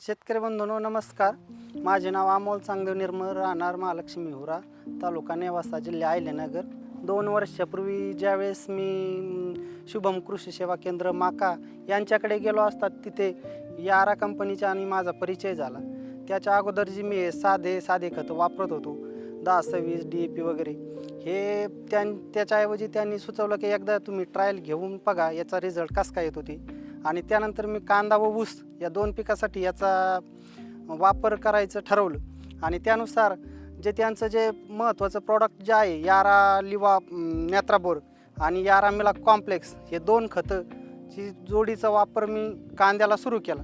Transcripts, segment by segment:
शेतकरी बंधूंनो नमस्कार. माझे नाव अमोल चांगदेव निर्मळ, राहणार महालक्ष्मी हुरा, तालुका नेवासा, जिल्हा अहिल्यानगर. 2 वर्षापूर्वी ज्यावेळेस मी शुभम कृषी सेवा केंद्र माका यांच्याकडे गेलो असता तिथे यारा कंपनीचा आणि माझा परिचय झाला. त्याच्या अगोदर जी मी साधे खतं वापरत होतो 10-26 DAP वगैरे, हे त्याच्याऐवजी त्यांनी सुचवलं की एकदा तुम्ही ट्रायल घेऊन बघा याचा रिझल्ट कसा काय येतो ते. आणि त्यानंतर मी कांदा व ऊस या 2 पिकासाठी याचा वापर करायचं ठरवलं. आणि त्यानुसार त्यांचं जे महत्त्वाचं प्रॉडक्ट जे आहे यारा लिवा नेत्राबोर आणि यारा मिला कॉम्प्लेक्स, हे 2 खताची जोडीचा वापर मी कांद्याला सुरू केला.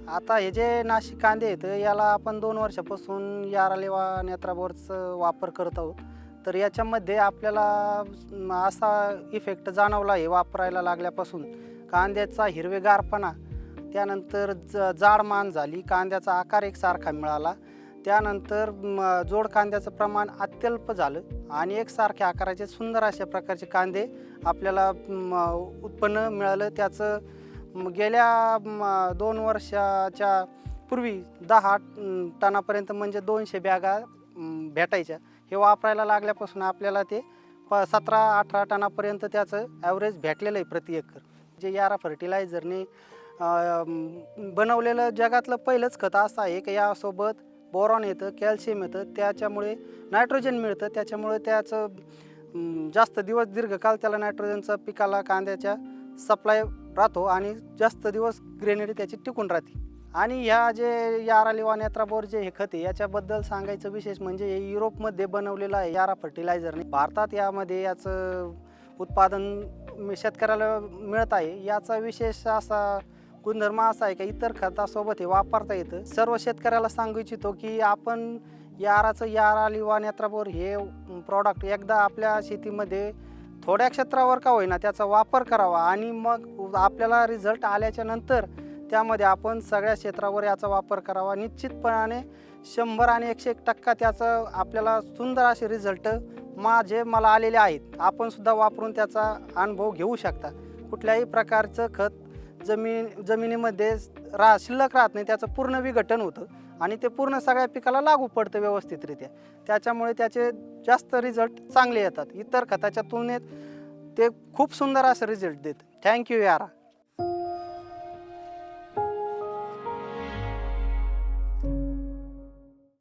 आता हे जे नाशिक कांदे आहेत याला आपण 2 वर्षापासून यारा लिवा नेत्राबोरचं वापर करत आहोत. तर याच्यामध्ये आपल्याला असा इफेक्ट जाणवला आहे वापरायला लागल्यापासून. कांद्याचा हिरवेगारपणा, त्यानंतर जाड मान झाली, कांद्याचा आकार एकसारखा मिळाला, त्यानंतर जोड कांद्याचं प्रमाण अत्यल्प झालं आणि एकसारख्या आकाराचे सुंदर अशा प्रकारचे कांदे आपल्याला उत्पन्न मिळालं. त्याचं गेल्या 2 वर्षाच्या पूर्वी 10 टनापर्यंत म्हणजे 200 बॅगा भेटायच्या. हे वापरायला लागल्यापासून आपल्याला ते 17-18 टनापर्यंत त्याचं ॲव्हरेज भेटलेलं आहे प्रति एकर. जे यारा फर्टिलायझरने बनवलेलं जगातलं पहिलंच खत असं आहे की यासोबत बोरॉन येतं, कॅल्शियम येतं, त्याच्यामुळे नायट्रोजन मिळतं. त्याच्यामुळे त्याचं जास्त दिवस दीर्घकाळ त्याला नायट्रोजनचा पिकाला कांद्याच्या सप्लाय राहतो आणि जास्त दिवस ग्रेनरी त्याची टिकून राहते. आणि ह्या जे यारा लिवा नेत्राबोर जे हे खत आहे याच्याबद्दल सांगायचं विशेष म्हणजे हे युरोपमध्ये बनवलेलं आहे यारा फर्टिलायझरने. भारतात यामध्ये याचं उत्पादन शेतकऱ्याला मिळत आहे. याचा विशेष असा गुणधर्म असा आहे की इतर खतासोबत हे वापरता येतं. सर्व शेतकऱ्याला सांगू इच्छितो की आपण यारा लिवा नेत्राबोर हे प्रॉडक्ट एकदा आपल्या शेतीमध्ये थोड्या क्षेत्रावर का होईना त्याचा वापर करावा आणि मग आपल्याला रिझल्ट आल्याच्या नंतर त्यामध्ये आपण सगळ्या क्षेत्रावर याचा वापर करावा. निश्चितपणाने 100 आणि 101% त्याचं आपल्याला सुंदर असे रिझल्ट मला आलेले आहेत. आपण सुद्धा वापरून त्याचा अनुभव घेऊ शकता. कुठल्याही प्रकारचं खत जमिनीमध्ये शिल्लक राहत नाही, त्याचं पूर्ण विघटन होतं आणि ते पूर्ण सगळ्या पिकाला लागू पडतं व्यवस्थितरित्या. त्याच्यामुळे त्याचे जास्त रिझल्ट चांगले येतात. इतर खताच्या तुलनेत ते खूप सुंदर असं रिझल्ट देतं. थँक्यू यारा.